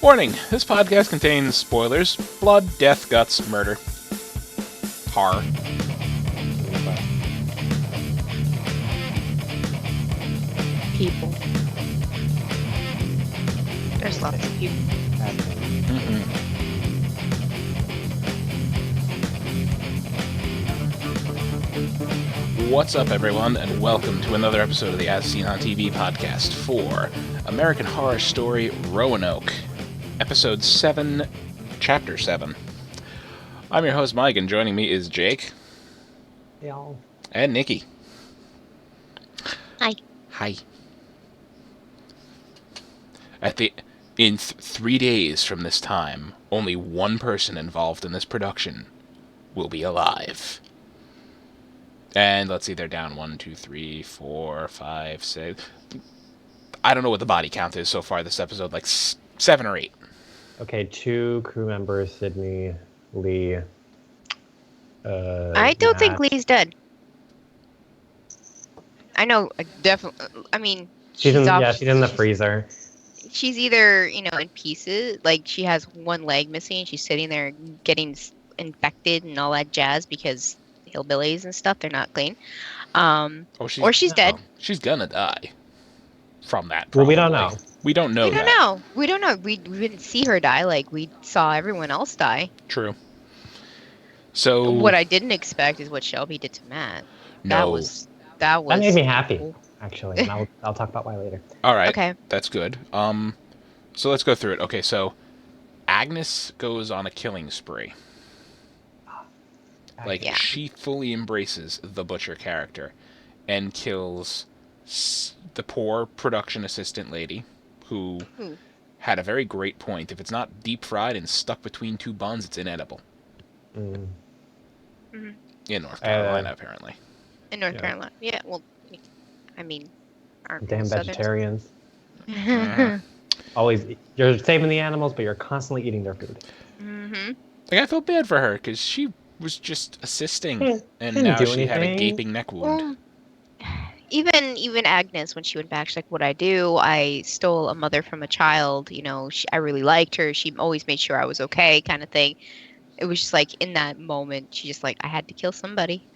Warning, this podcast contains spoilers, blood, death, guts, murder, horror. People. There's lots of people. What's up, everyone, and welcome to another episode of the As Seen on TV podcast for American Horror Story Roanoke, Episode 7, Chapter 7. I'm your host, Mike, and joining me is Jake. Y'all. And Nikki. Hi. Hi. In 3 days from this time, only one person involved in this production will be alive. And let's see, they're down 1, 2, 3, 4, 5, 6. I don't know what the body count is so far this episode, like 7 or 8. Okay, 2 crew members, Sydney, Lee. I don't think Lee's dead. I know, definitely. I mean, she's in the freezer. She's either, in pieces, like she has one leg missing and she's sitting there getting infected and all that jazz because hillbillies and stuff, they're not clean. Or she's dead. She's gonna die from that. Well, we don't know. We don't know. We don't know. We didn't see her die like we saw everyone else die. True. So what I didn't expect is what Shelby did to Matt. No. That made me happy, actually. And I'll talk about why later. All right. Okay. That's good. So let's go through it. Okay, so Agnes goes on a killing spree. Like, she fully embraces the butcher character and kills the poor production assistant lady who had a very great point. If it's not deep fried and stuck between 2 buns, it's inedible. Mm. Mm-hmm. In North Carolina, apparently. In North Carolina. Yeah, well, I mean, aren't damn vegetarians. Mm-hmm. Always, you're saving the animals, but you're constantly eating their food. Mm-hmm. Like, I felt bad for her, because she was just assisting, and now she had a gaping neck wound. Well, even Agnes, when she went back, she's like, "What I do? I stole a mother from a child. I really liked her. She always made sure I was okay, kind of thing." It was just like in that moment, she just like, I had to kill somebody.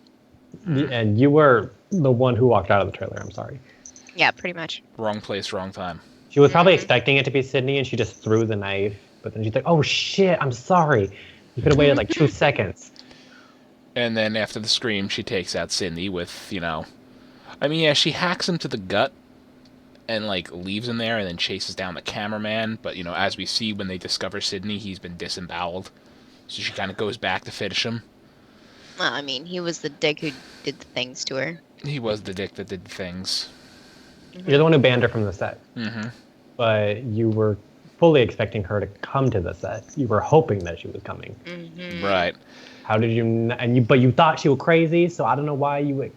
And you were the one who walked out of the trailer. I'm sorry. Yeah, pretty much. Wrong place, wrong time. She was probably expecting it to be Sydney, and she just threw the knife. But then she's like, "Oh shit! I'm sorry. You could have waited like 2 seconds." And then after the scream, she takes out Sydney with, she hacks him to the gut and, leaves him there and then chases down the cameraman. But, as we see when they discover Sydney, he's been disemboweled. So she kind of goes back to finish him. Well, I mean, he was the dick who did the things to her. He was the dick that did the things. Mm-hmm. You're the one who banned her from the set. Mm-hmm. But you were fully expecting her to come to the set. You were hoping that she was coming. Mm-hmm. Right. How did you? But you thought she was crazy, so I don't know why you would.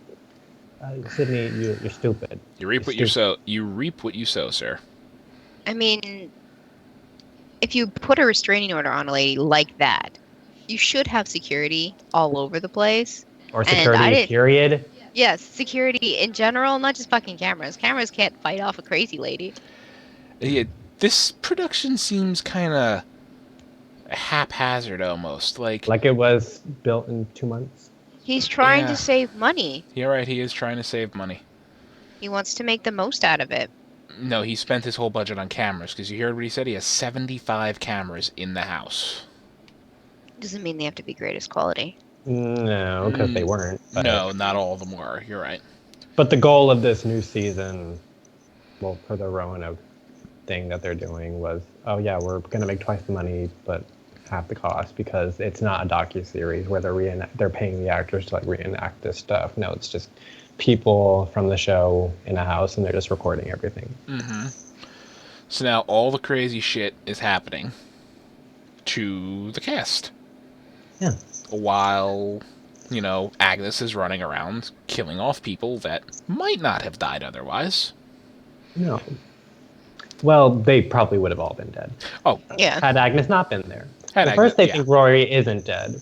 Sydney, you're stupid. You reap what you sow. You reap what you sow, sir. I mean, if you put a restraining order on a lady like that, you should have security all over the place. Or security, period. Yes, security in general, not just fucking cameras. Cameras can't fight off a crazy lady. Yeah, this production seems kind of haphazard almost. Like it was built in 2 months. He's trying to save money. You're right, he is trying to save money. He wants to make the most out of it. No, he spent his whole budget on cameras, because you heard what he said? He has 75 cameras in the house. Doesn't mean they have to be greatest quality. No, because they weren't. But no, not all of them were. You're right. But the goal of this new season, well, for the Roanoke thing that they're doing was, we're going to make twice the money, but half the cost, because it's not a docuseries where they're paying the actors to reenact this stuff. No, it's just people from the show in a house, and they're just recording everything. Mm-hmm. So now all the crazy shit is happening to the cast. Yeah. While, Agnes is running around killing off people that might not have died otherwise. No. Well, they probably would have all been dead. Oh. Yeah. Had Agnes not been there. First, they think Rory isn't dead.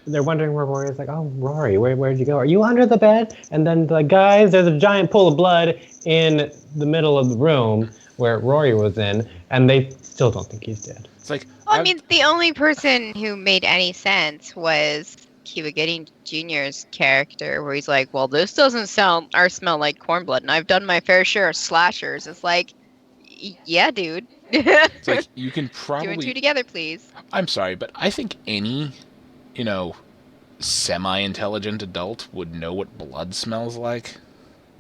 they're wondering where Rory is. Like, oh, Rory, where'd you go? Are you under the bed? And then the guys, there's a giant pool of blood in the middle of the room where Rory was in, and they still don't think he's dead. It's like, Well, I mean, the only person who made any sense was Cuba Gooding Jr.'s character, where he's like, "Well, this doesn't sound or smell like corn blood, and I've done my fair share of slashers." It's like, yeah, dude. it's like you can Two and two probably. together, please. I'm sorry, but I think any, you know, semi-intelligent adult would know what blood smells like.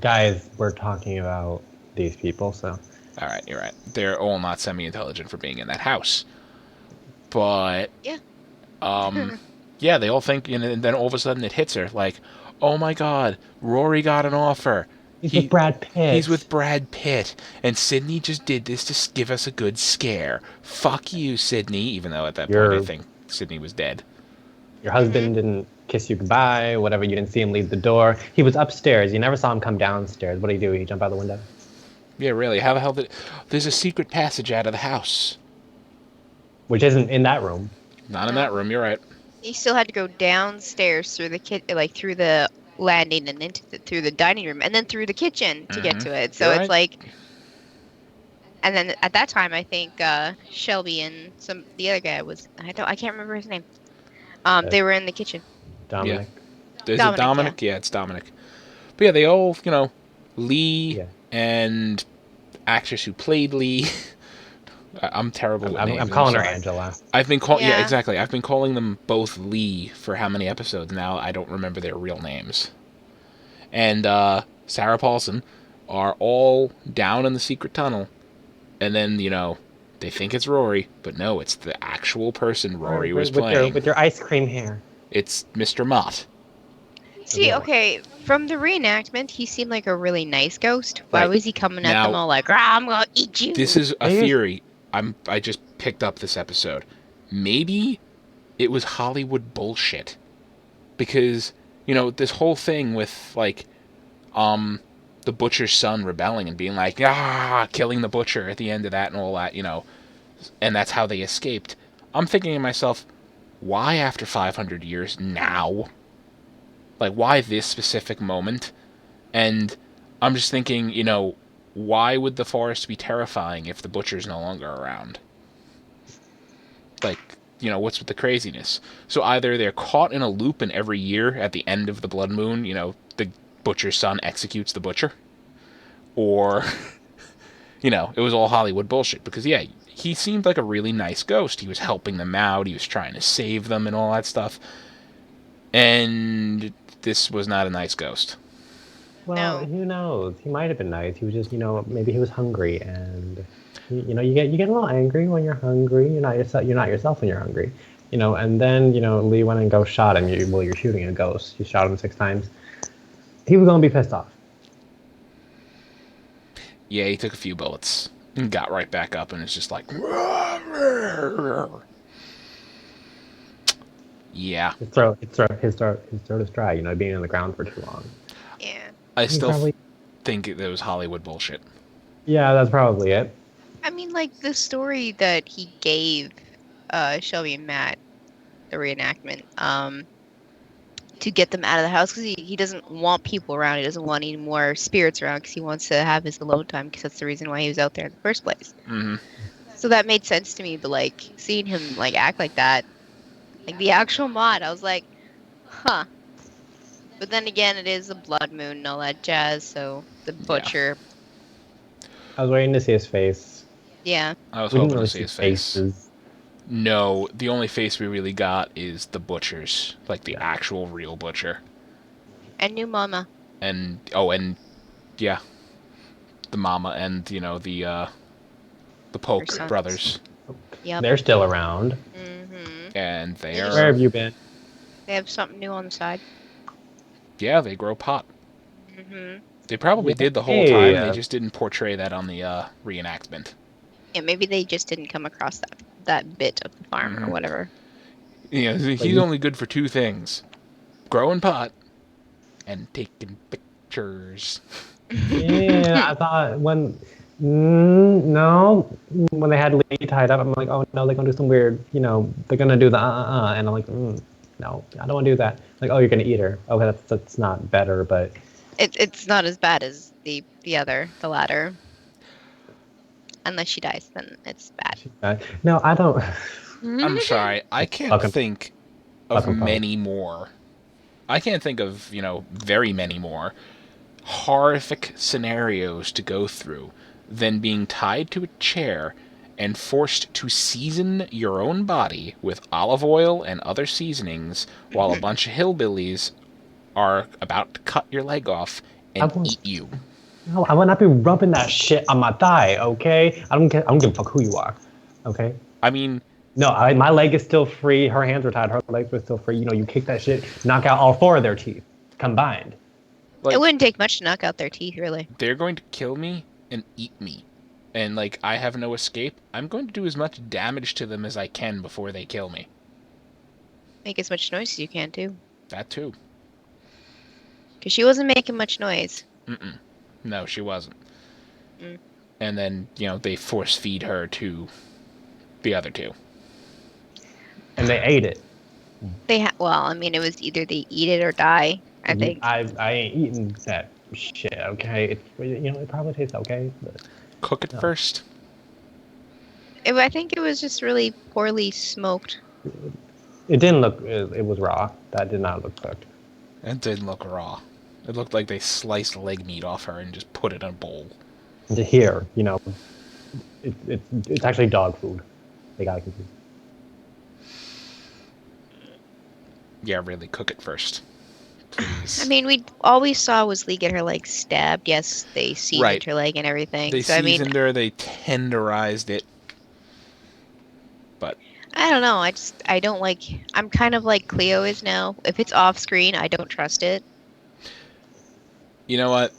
Guys, we're talking about these people, so. All right, you're right. They're all not semi-intelligent for being in that house. But Yeah. yeah, they all think, and then all of a sudden it hits her like, oh my God, Rory got an offer. He's with Brad Pitt. He's with Brad Pitt, and Sydney just did this to give us a good scare. Fuck you, Sydney. Even though at that point I think Sydney was dead. Your husband didn't kiss you goodbye, whatever. You didn't see him leave the door. He was upstairs. You never saw him come downstairs. What did he do? He jump out the window? Yeah, really. How the hell did? There's a secret passage out of the house. Which isn't in that room. Not in that room. You're right. He still had to go downstairs through the through the landing and through the dining room and then through the kitchen to get to it. So You're it's right. like, and then at that time I think Shelby and the other guy was I can't remember his name. They were in the kitchen. Dominic. Is it Dominic? Yeah, it's Dominic. But yeah, they all, Lee and actress who played Lee. I'm terrible with names. I'm calling her Angela. I've been calling exactly. I've been calling them both Lee for how many episodes now? I don't remember their real names. And Sarah Paulson are all down in the secret tunnel, and then they think it's Rory, but no, it's the actual person Rory was playing. With your ice cream hair. It's Mr. Mott. See, okay, from the reenactment, he seemed like a really nice ghost. Why was he coming at them all like, I'm gonna eat you? This is a theory. I just picked up this episode. Maybe it was Hollywood bullshit. Because, this whole thing with, the butcher's son rebelling and being like, killing the butcher at the end of that and all that, and that's how they escaped. I'm thinking to myself, why after 500 years now? Like, why this specific moment? And I'm just thinking, why would the forest be terrifying if the butcher's no longer around? Like, what's with the craziness? So either they're caught in a loop and every year at the end of the blood moon, the butcher's son executes the butcher. Or, it was all Hollywood bullshit. Because, yeah, he seemed like a really nice ghost. He was helping them out. He was trying to save them and all that stuff. And this was not a nice ghost. Well, who knows? He might have been nice. He was just, maybe he was hungry, and you get a little angry when you're hungry. You're not yourself when you're hungry, And then Lee went and shot him. You're shooting a ghost. You shot him 6 times. He was gonna be pissed off. Yeah, he took a few bullets and got right back up, and it's just like, yeah. His throat is dry. Being on the ground for too long. Yeah. I still think it was Hollywood bullshit. Yeah, that's probably it. I mean, like, the story that he gave Shelby and Matt, the reenactment, to get them out of the house, because he doesn't want people around. He doesn't want any more spirits around, because he wants to have his alone time, because that's the reason why he was out there in the first place. Mm-hmm. So that made sense to me, but, like, seeing him, like, act like that, like, the actual mod, I was like, huh. But then again, it is a blood moon and all that jazz, so the butcher. I was waiting to see his face. Yeah. I was hoping to see his face. No, the only face we really got is the butcher's, like the actual real butcher. And new mama. And yeah, the mama and the Polk brothers. Yep. They're still around. Mm-hmm. And where have you been? They have something new on the side. Yeah, they grow pot. Mm-hmm. They probably did the whole time. They just didn't portray that on the reenactment. Yeah, maybe they just didn't come across that bit of the farm or whatever. Yeah, he's only good for 2 things: growing pot and taking pictures. Yeah, I thought when they had Lee tied up, I'm like, oh no, they're gonna do some weird, they're gonna do the and I'm like, No, I don't want to do that. Like, oh, you're gonna eat her. Okay, that's not better, but It's not as bad as the latter. Unless she dies, then it's bad. no, I don't. I'm sorry, I can't Fucking think of fucking phone. many more. I can't think of, very many more horrific scenarios to go through than being tied to a chair and forced to season your own body with olive oil and other seasonings while a bunch of hillbillies are about to cut your leg off I and won't. eat you. No, I will not be rubbing that shit on my thigh. Okay, I don't give a fuck who you are. Okay. I mean, No, my leg is still free. Her hands were tied. Her legs were still free. You kick that shit, knock out all 4 of their teeth combined. It wouldn't take much to knock out their teeth, really. They're going to kill me and eat me. And, I have no escape. I'm going to do as much damage to them as I can before they kill me. Make as much noise as you can, too. That too. Because she wasn't making much noise. No, she wasn't. Mm. And then, they force feed her to the other 2. And they ate it. Well, I mean, it was either they eat it or die, I think. I ain't eating that shit. Okay, it probably tastes okay, but Cook it first. I think it was just really poorly smoked. it didn't look. It was raw. That did not look cooked. It didn't look raw. It looked like they sliced leg meat off her and just put it in a bowl. And here, it's actually dog food. They got confused. Yeah, really, cook it first. Please. I mean, all we saw was Lee get her leg stabbed. Yes, they seasoned her leg and everything. They seasoned her, they tenderized it. But I don't know. I don't like. I'm kind of like Cleo is now. If it's off screen, I don't trust it. You know what?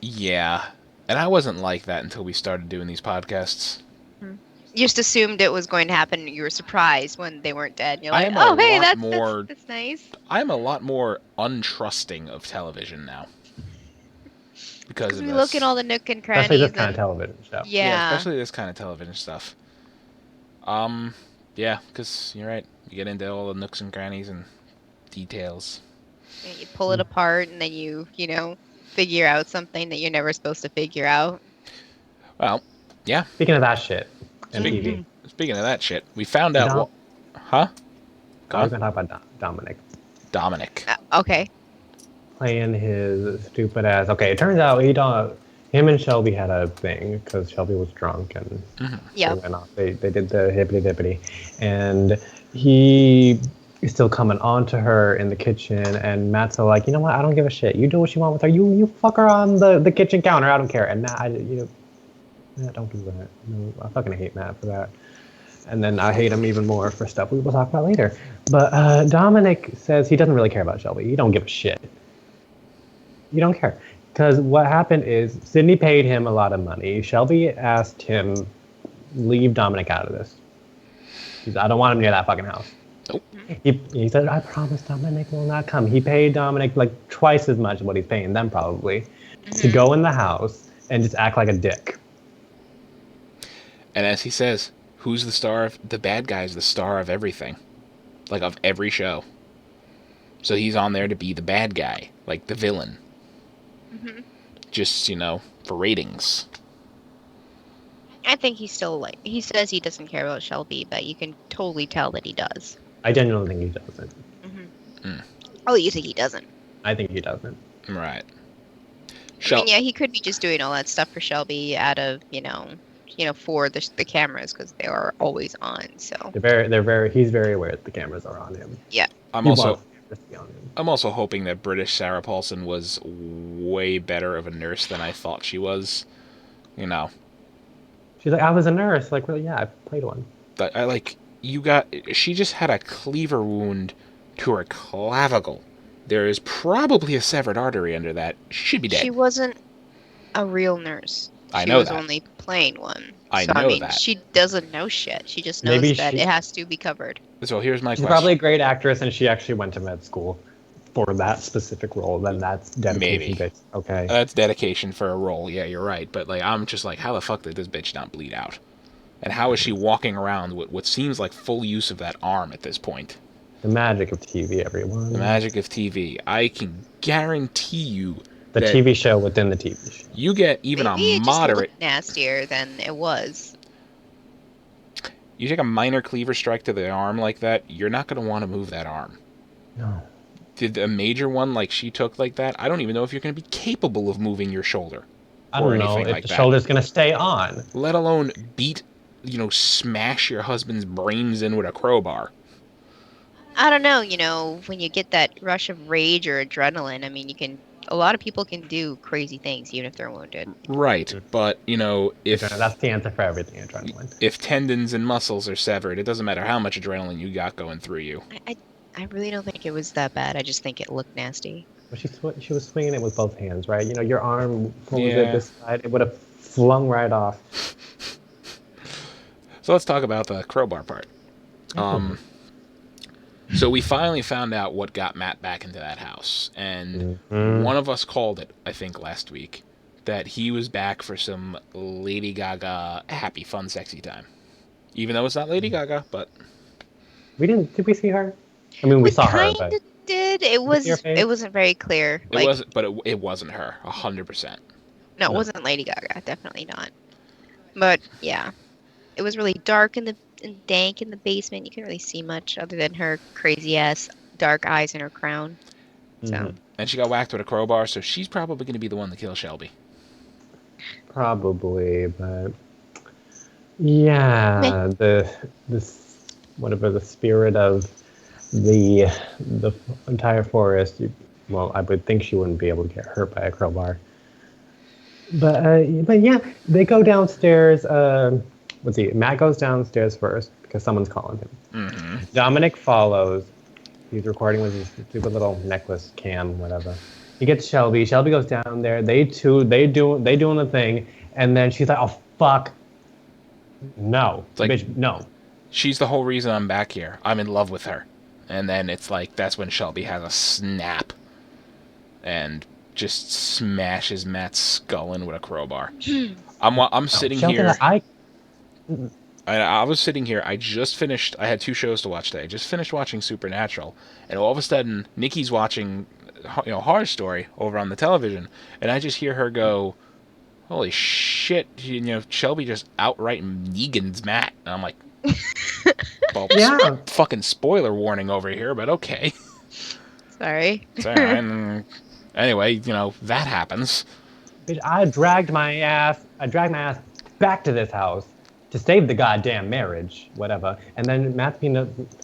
Yeah. And I wasn't like that until we started doing these podcasts. You just assumed it was going to happen. You were surprised when they weren't dead. You're like, oh, hey, that's nice. I'm a lot more untrusting of television now. Because we look at all the nook and crannies. Especially this kind of television stuff. Yeah, especially this kind of television stuff. Yeah, because you're right. You get into all the nooks and crannies and details. And you pull it apart, and then you figure out something that you're never supposed to figure out. Well, yeah. Speaking of that shit, and TV. Speaking of that shit, we found out Huh? I was going to talk about Dominic. Dominic. Okay. Playing his stupid ass. Okay, it turns out him and Shelby had a thing because Shelby was drunk and they went off. They did the hippity dippity, and he is still coming on to her in the kitchen. And Matt's like, you know what? I don't give a shit. You do what you want with her. You fuck her on the kitchen counter. I don't care. And Matt, Matt, don't do that. No, I fucking hate Matt for that. And then I hate him even more for stuff we will talk about later. But Dominic says he doesn't really care about Shelby. He don't give a shit. You don't care. Because what happened is Sydney paid him a lot of money. Shelby asked him, leave Dominic out of this. He said, I don't want him near that fucking house. Nope. He said, I promise Dominic will not come. He paid Dominic like twice as much as what he's paying them probably to go in the house and just act like a dick. And as he says, who's the star of... The bad guy's the star of everything. Like, of every show. So he's on there to be the bad guy. Like, the villain. Just, for ratings. I think he says he doesn't care about Shelby, but you can totally tell that he does. I genuinely think he doesn't. Oh, you think he doesn't? I think he doesn't. Right. I mean, yeah, he could be just doing all that stuff for Shelby out of, for the cameras because they are always on. So he's very aware that the cameras are on him. Yeah. I'm also hoping that British Sarah Paulson was way better of a nurse than I thought she was. She's like, I was a nurse. Like, really? Yeah, I played one. But she just had a cleaver wound to her clavicle. There is probably a severed artery under that. She should be dead. She wasn't a real nurse. I know that. She was only playing one. I know that. She doesn't know shit. She just knows that it has to be covered. So here's my question. She's probably a great actress, and she actually went to med school for that specific role. Then that's dedication. Maybe. Okay. That's dedication for a role. Yeah, you're right. But I'm just like, how the fuck did this bitch not bleed out? And how is she walking around with what seems like full use of that arm at this point? The magic of TV, everyone. The magic of TV. I can guarantee you The that TV show within the TV show. you get even Maybe a it just moderate... looked nastier than it was. You take a minor cleaver strike to the arm like that, you're not going to want to move that arm. No. Did a major one like she took like that, I don't even know if you're going to be capable of moving your shoulder. I don't know if the shoulder's going to stay on. Let alone beat, smash your husband's brains in with a crowbar. I don't know, when you get that rush of rage or adrenaline, I mean, a lot of people can do crazy things even if they're wounded. Right, but, if... That's the answer for everything, adrenaline. If tendons and muscles are severed, it doesn't matter how much adrenaline you got going through you. I really don't think it was that bad. I just think it looked nasty. But she was swinging it with both hands, right? Your arm was at this side, it would have flung right off. So let's talk about the crowbar part. So we finally found out what got Matt back into that house. And one of us called it, I think, last week, that he was back for some Lady Gaga happy, fun, sexy time. Even though it's not Lady Gaga, but... Did we see her? I mean, we saw her, but... Kind of did. It wasn't very clear. It wasn't her, 100%. No, it wasn't Lady Gaga. Definitely not. But, yeah. It was really dark and dank in the basement. You couldn't really see much other than her crazy-ass dark eyes and her crown. So. And she got whacked with a crowbar, so she's probably going to be the one to kill Shelby. Probably, but... Yeah, the spirit of the entire forest. I would think she wouldn't be able to get hurt by a crowbar. But yeah, they go downstairs. Let's see. Matt goes downstairs first because someone's calling him. Dominic follows. He's recording with his stupid little necklace cam, whatever. He gets Shelby. Shelby goes down there. They doing the thing, and then she's like, "Oh fuck, no, like, bitch, no." She's the whole reason I'm back here. I'm in love with her. And then it's like, that's when Shelby has a snap and just smashes Matt's skull in with a crowbar. I'm sitting here. I was sitting here. I just finished. I had 2 shows to watch today. I just finished watching Supernatural, and all of a sudden, Nikki's watching, Horror Story over on the television, and I just hear her go, "Holy shit!" Shelby just outright Negans Matt, and I'm like, well, yeah. Fucking spoiler warning over here, but okay. Sorry. It's all right. Anyway, that happens. I dragged my ass back to this house to save the goddamn marriage, whatever. And then Matt's been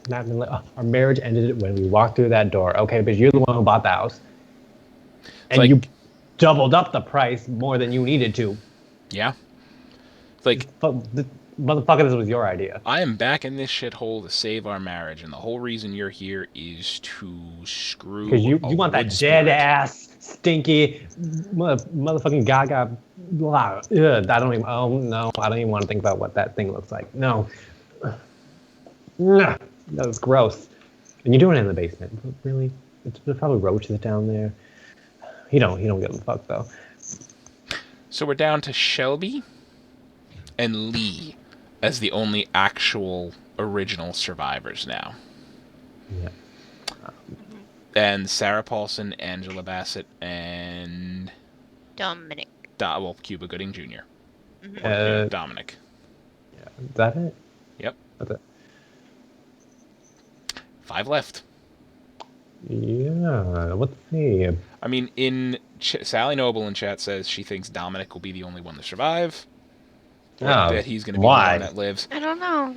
like, oh, our marriage ended when we walked through that door. Okay, but you're the one who bought the house. And you doubled up the price more than you needed to. Yeah. Like... Motherfucker, this was your idea. I am back in this shithole to save our marriage, and the whole reason you're here is to screw... Because you want that dead-ass, stinky, motherfucking Gaga... Blah. Ugh, I don't even want to think about what that thing looks like. No. That was gross. And you're doing it in the basement. Really? There's probably roaches down there. He don't give a fuck, though. So we're down to Shelby and Lee as the only actual original survivors now. Yeah. And Sarah Paulson, Angela Bassett, and... Dominic. Cuba Gooding Jr. Dominic. Yeah. Is that it? Yep. That's it. 5 left. Yeah, let's see. I mean, Sally Noble in chat says she thinks Dominic will be the only one to survive. That he's going to be the one that lives. I don't know.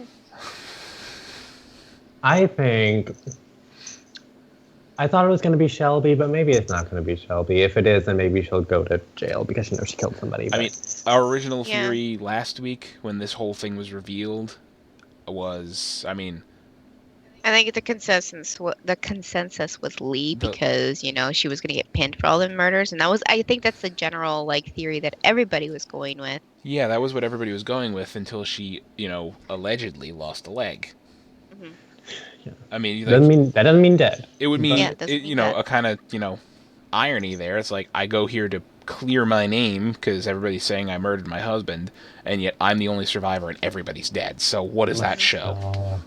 I thought it was going to be Shelby, but maybe it's not going to be Shelby. If it is, then maybe she'll go to jail because she killed somebody. But... I mean, our original theory last week when this whole thing was revealed was, I think the consensus was Lee because she was going to get pinned for all the murders, and I think that's the general theory that everybody was going with. Yeah, that was what everybody was going with until she, allegedly lost a leg. Mm-hmm. Yeah. I mean, that doesn't mean dead. It would mean, a kind of, irony there. It's like I go here to clear my name because everybody's saying I murdered my husband, and yet I'm the only survivor and everybody's dead. So what does that show?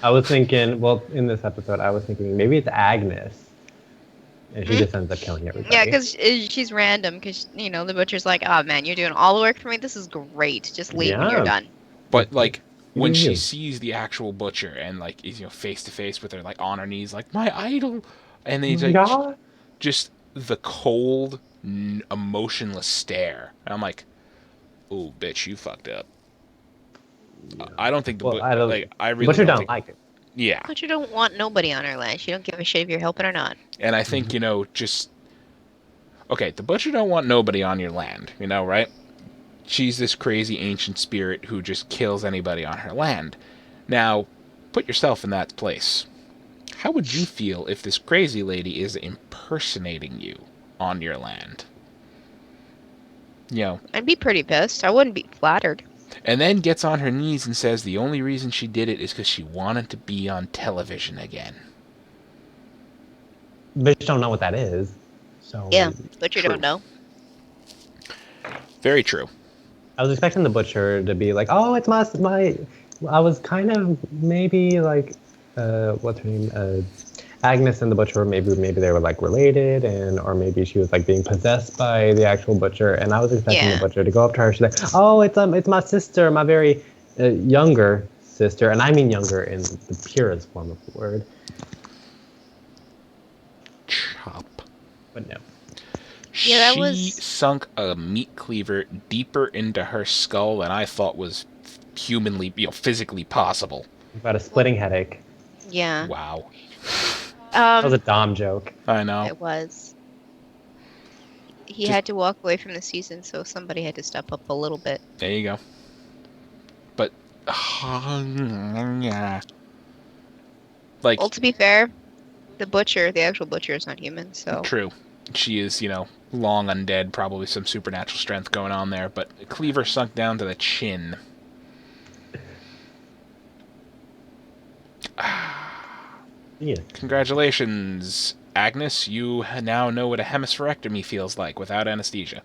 I was thinking, well, in this episode, I was thinking maybe it's Agnes, and she just ends up killing everybody. Yeah, because she's random. Because the butcher's like, "Oh man, you're doing all the work for me. This is great. Just leave when you're Yeah. done." But like You when do she you. sees the actual butcher and like is face to face with her, like on her knees, like my idol, and then Oh he's my like god. just the cold, emotionless stare. And I'm like, oh bitch, you fucked up. I don't think the Well, I don't. like I really Butcher don't don't think. like it. Yeah, Butcher don't want nobody on her land. She don't give a shit if you're helping or not. and I think just okay. The butcher don't want nobody on your land, right? She's this crazy ancient spirit who just kills anybody on her land. Now, put yourself in that place. How would you feel if this crazy lady is impersonating you on your land? I'd be pretty pissed. I wouldn't be flattered. And then gets on her knees and says the only reason she did it is because she wanted to be on television again. Bitch don't know what that is. So Yeah, Butcher True. don't know. Very true. I was expecting the butcher to be like, oh, it's my. I was kind of maybe like, what's her name? Agnes and the butcher. Maybe they were like related, or maybe she was like being possessed by the actual butcher. And I was expecting the butcher to go up to her. She's like, oh, it's my sister, my very younger sister, and I mean younger in the purest form of the word. Chop. But no. Yeah, that She was- sunk a meat cleaver deeper into her skull than I thought was humanly, physically possible. About a splitting headache. Yeah. Wow. That was a Dom joke. I know. It was. He Just- had to walk away from the season, so somebody had to step up a little bit. There you go. But, yeah. Like, Well, to be fair, the actual butcher, is not human, so. true. She is, long undead, probably some supernatural strength going on there, but the cleaver sunk down to the chin. Yeah. Congratulations, Agnes. You now know what a hemispherectomy feels like without anesthesia.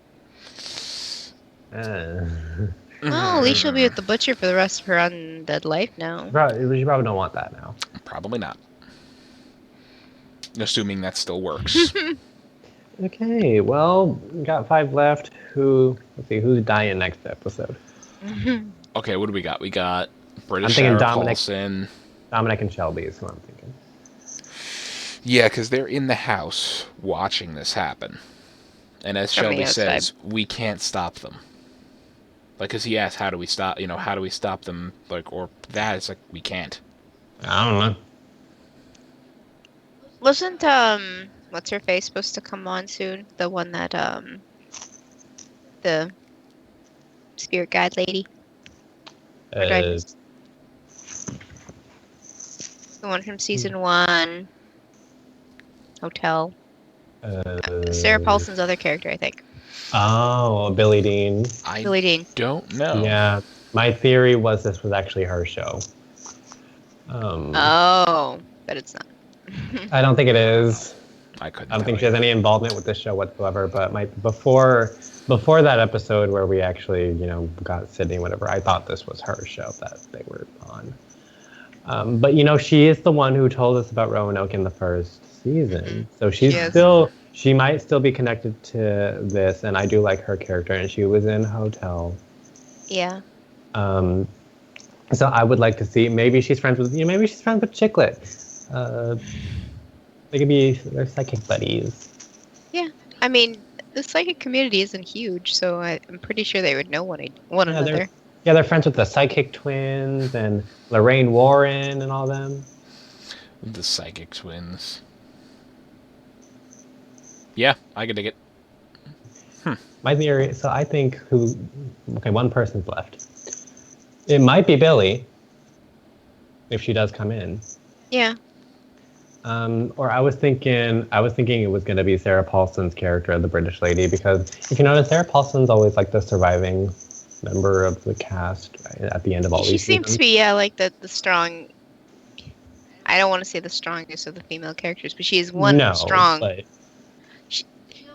Well, at least she'll be with the butcher for the rest of her undead life now. You probably don't want that now. Probably not. Assuming that still works. Okay, well, we got 5 left. Let's see, who's dying next episode? Okay, what do we got? We got British I'm thinking Sarah Dominic. Paulson. Dominic and Shelby is what I'm thinking. Yeah, because they're in the house watching this happen. And as From the Shelby outside. says, we can't stop them. Like, because he asked, how do we stop them? Like, or that, it's like, we can't. I don't know. Wasn't, what's her face supposed to come on soon? The one that, the spirit guide lady? Or did I just- The one from season 1. Hotel. Sarah Paulson's other character, I think. Oh, Billy Dean. I Billy Dean. don't know. Yeah, my theory was this was actually her show. Oh, but it's not. I don't think it is. I couldn't I don't think she tell has any involvement with this show whatsoever. But before that episode where we actually got Sydney, whatever, I thought this was her show that they were on. But she is the one who told us about Roanoke in the first season, so she might still be connected to this, and I do like her character, and she was in Hotel. Yeah. So I would like to see, maybe she's friends with Chiclet. They could be their psychic buddies. Yeah. I mean, the psychic community isn't huge, so I'm pretty sure they would know one another. They're friends with the Psychic Twins and Lorraine Warren and all them. The Psychic Twins. Yeah, I can dig it. My theory, so I think one person's left. It might be Billy, if she does come in. Yeah. Or I was thinking it was going to be Sarah Paulson's character, the British lady, because if you notice, Sarah Paulson's always like the surviving member of the cast at the end of all She these seems to seasons. be, like the strong. I don't want to say the strongest of the female characters, but she is one strong. But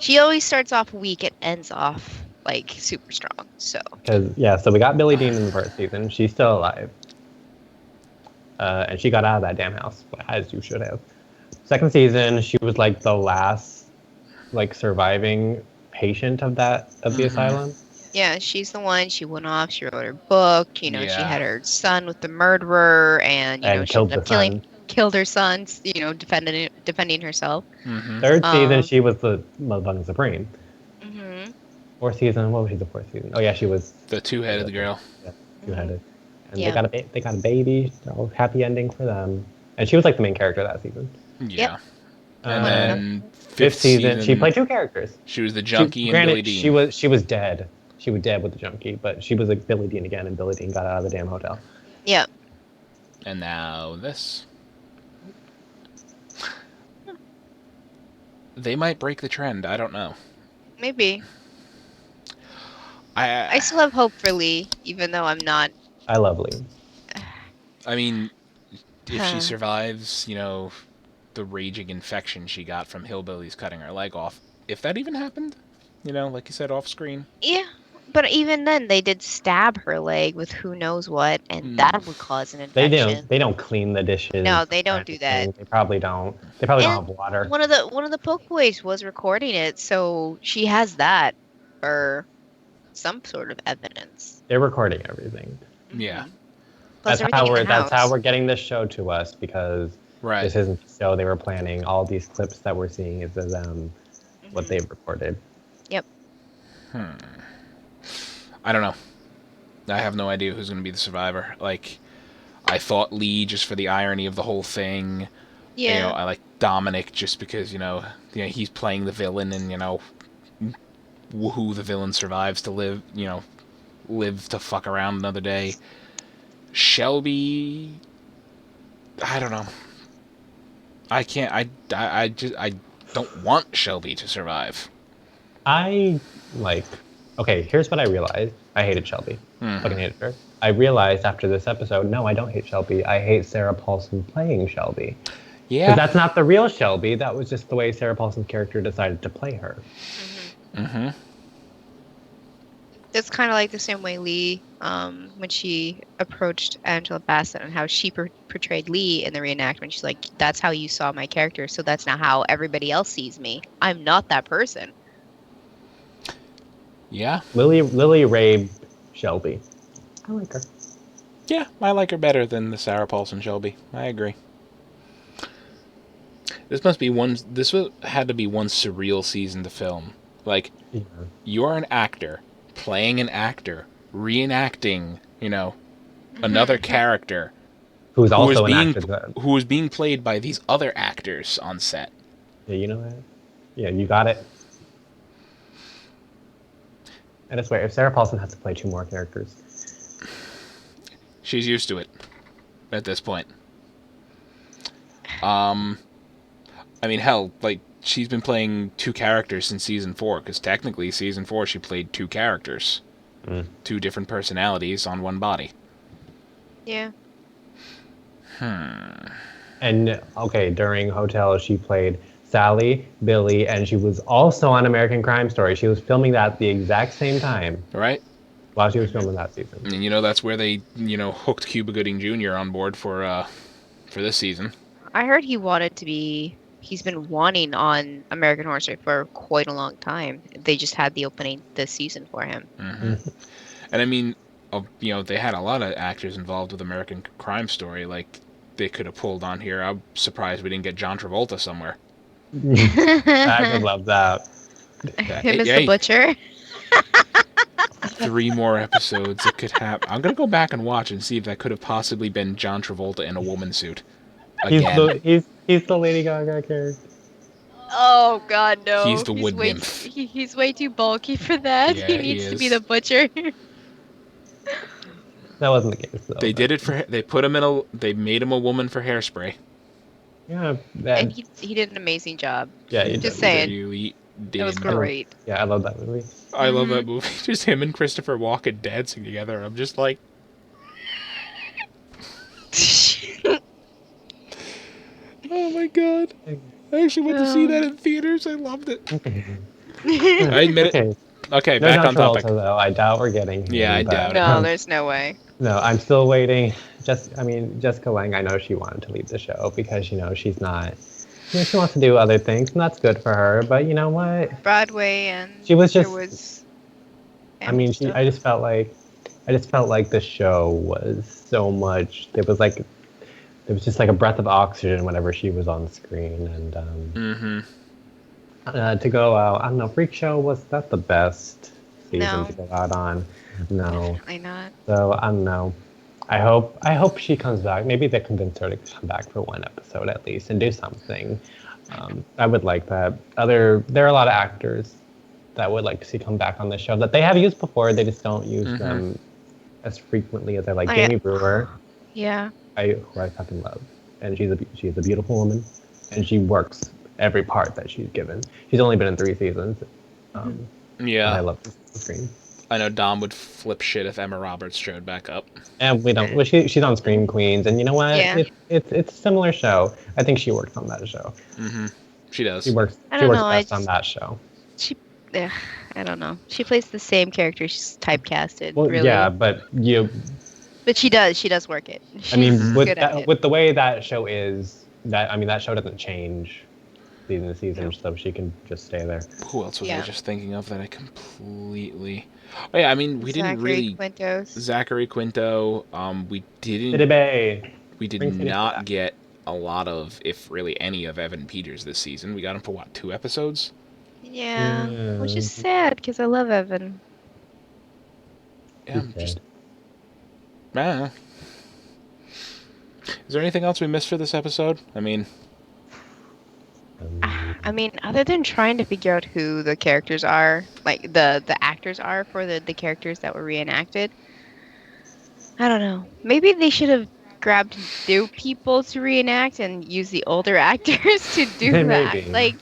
She always starts off weak and ends off like super strong. So so we got Billie Dean in the first season. She's still alive. and she got out of that damn house, as you should have. Second season, she was like the last, like surviving patient of the asylum. Yeah, she's the one. She went off. She wrote her book. You know, she Yeah. had her son with the murderer, and you know, And she killed ended up the son. killed her son. You know, defending herself. Third season, Um, she was the motherfucking supreme. hmm Fourth season, what was she the fourth season? Oh yeah, she was The two-headed girl. Yeah, two-headed. And Yeah. they got a baby. So happy ending for them. And she was like the main character that season. Yeah. And One of then Fifth season, she played two characters. She was the junkie and granted, Billy Dean. she was dead. She was dead with the junkie, but she was like Billy Dean again, and Billy Dean got out of the damn hotel. Yeah. And now this. They might break the trend. I don't know. Maybe. I I still have hope for Lee, even though I'm not. I love Lee. I mean, if Huh. she survives, you know, the raging infection she got from hillbillies cutting her leg off, if that even happened, you know, like you said, off screen. Yeah, but even then, they did stab her leg with who knows what, and that would cause an infection. They don't clean the dishes. No, they or don't do that. anything. They probably don't. They probably don't And have water. One of the Poke Boys was recording it, so she has that for some sort of evidence. They're recording everything. Yeah. Plus That's everything in the that's how house. we're getting this show to us, because Right. this isn't the show they were planning. All these clips that we're seeing is of them, what they've recorded. Yep. I don't know. I have no idea who's going to be the survivor. Like, I thought Lee just for the irony of the whole thing. Yeah. You know, I like Dominic just because, you know, he's playing the villain and, you know, who the villain survives to live, you know, live to fuck around another day. Shelby, I don't know. I can't, I don't want Shelby to survive. Okay, here's what I realized. I hated Shelby. Fucking hated her. I realized after this episode, no, I don't hate Shelby. I hate Sarah Paulson playing Shelby. Yeah. Because that's not the real Shelby. That was just the way Sarah Paulson's character decided to play her. It's kind of like the same way Lee, when she approached Angela Bassett and how she portrayed Lee in the reenactment. She's like, that's how you saw my character, so that's not how everybody else sees me. I'm not that person. Yeah. Lily Rabe Shelby. I like her. Yeah, I like her better than the Sarah Paulson Shelby. I agree. This had to be one surreal season to film. Like, you're an actor playing an actor, reenacting, you know, another character Who was who also was an being actor. who was being played by these other actors on set. Yeah, you know that? Yeah, you got it. And I swear, if Sarah Paulson has to play two more characters. She's used to it at this point. I mean, hell, like, she's been playing two characters since season 4, because technically season 4 she played two characters. Two different personalities on one body. Yeah. And, okay, during Hotel, she played Sally, Billy, and she was also on American Crime Story. She was filming that at the exact same time Right? while she was filming that season. And, you know, that's where they, you know, hooked Cuba Gooding Jr. on board for this season. I heard he's been wanting on American Horror Story for quite a long time. They just had the opening this season for him. And I mean, you know, they had a lot of actors involved with American Crime Story. Like, they could have pulled on here. I'm surprised we didn't get John Travolta somewhere. I would love that. Him as the butcher. 3 more episodes it could have. I'm gonna go back and watch and see if that could have possibly been John Travolta in a woman suit. Again. He's the Lady Gaga character. Oh God, no! He's the wood nymph. He's way too bulky for that. Yeah, he he needs to be is. the butcher. That wasn't the case, though. They did it for. They put him in a. They made him a woman for Hairspray. Yeah, And he did an amazing job. yeah, he Just did. saying. Really did. That was great. Yeah, I love that movie. I love that movie. Just him and Christopher Walken dancing together. I'm just like. Oh my god! I actually went to see that in theaters. I loved it. I admit it. Okay, No back John on topic. Travolta, though. I doubt we're getting him. Yeah, I but- doubt it. No, there's no way. No, I'm still waiting. Jessica Lange, I know she wanted to leave the show because, she's not, she wants to do other things, and that's good for her. But you know what? Broadway, and She was there just, was I mean, stuff. I just felt like the show was so much. There was just like a breath of oxygen whenever she was on screen, and to go out, I don't know, Freak Show, was that the best season to No, go out on? No. definitely not. So I don't know. I hope she comes back. Maybe they convince her to come back for one episode at least and do something. I would like that. There are a lot of actors that I would like to see come back on the show that they have used before. They just don't use them as frequently as I like. Oh, Jamie yeah. Brewer, Yeah. who I fucking love, and she's a beautiful woman, and she works every part that she's given. She's only been in 3 seasons. And I love her on screen. I know Dom would flip shit if Emma Roberts showed back up. And we don't. Well, she's on Scream Queens, and you know what? Yeah. It's a similar show. I think she works on that show. She does. She works. I She don't works know, best on that show. She, I don't know. She plays the same character. She's typecasted. Well, really. yeah, but But she does. She does work it. She's I mean, good at it. with the way that show is, that show doesn't change season to season, so she can just stay there. Who else was I just thinking of that I completely? Oh yeah, I mean we didn't really. Zachary Quinto. We didn't. We did not get a lot of, if really any, of Evan Peters this season. We got him for what, 2 episodes? Yeah, which is sad because I love Evan. Yeah, I'm just. I don't know. Is there anything else we missed for this episode? I mean, other than trying to figure out who the characters are, like the actors are for the characters that were reenacted, I don't know. Maybe they should have grabbed new people to reenact and use the older actors to do that. Maybe. Like,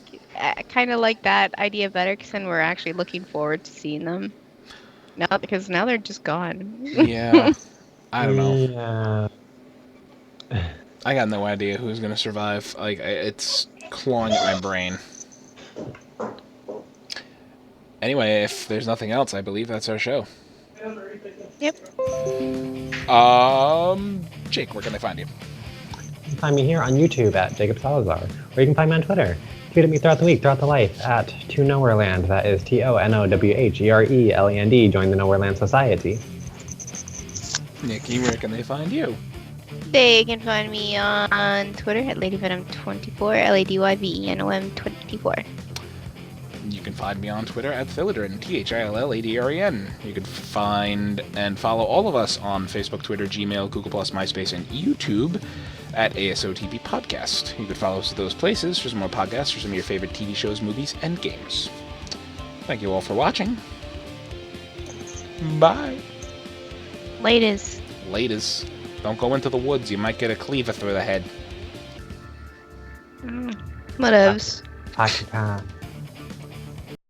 kind of like that idea better, because then we're actually looking forward to seeing them. Because now they're just gone. Yeah. I don't know. Yeah. I got no idea who's gonna survive. Like, it's clawing at my brain. Anyway, if there's nothing else, I believe that's our show. Yep. Jake, where can they find you? You can find me here on YouTube at Jacob Salazar, or you can find me on Twitter. Tweet at me throughout the week, throughout the life, at ToNowhereland. That is TONOWHERELAND. Join the Nowhereland Society. Nikki, where can they find you? They can find me on Twitter at LadyVenom24, LADYVENOM24. You can find me on Twitter at Thilladren, THILLADREN. You can find and follow all of us on Facebook, Twitter, Gmail, Google+, MySpace, and YouTube at ASOTV Podcast. You can follow us at those places for some more podcasts for some of your favorite TV shows, movies, and games. Thank you all for watching. Bye. Laters. Don't go into the woods. You might get a cleaver through the head. Whatevs. Pakistan.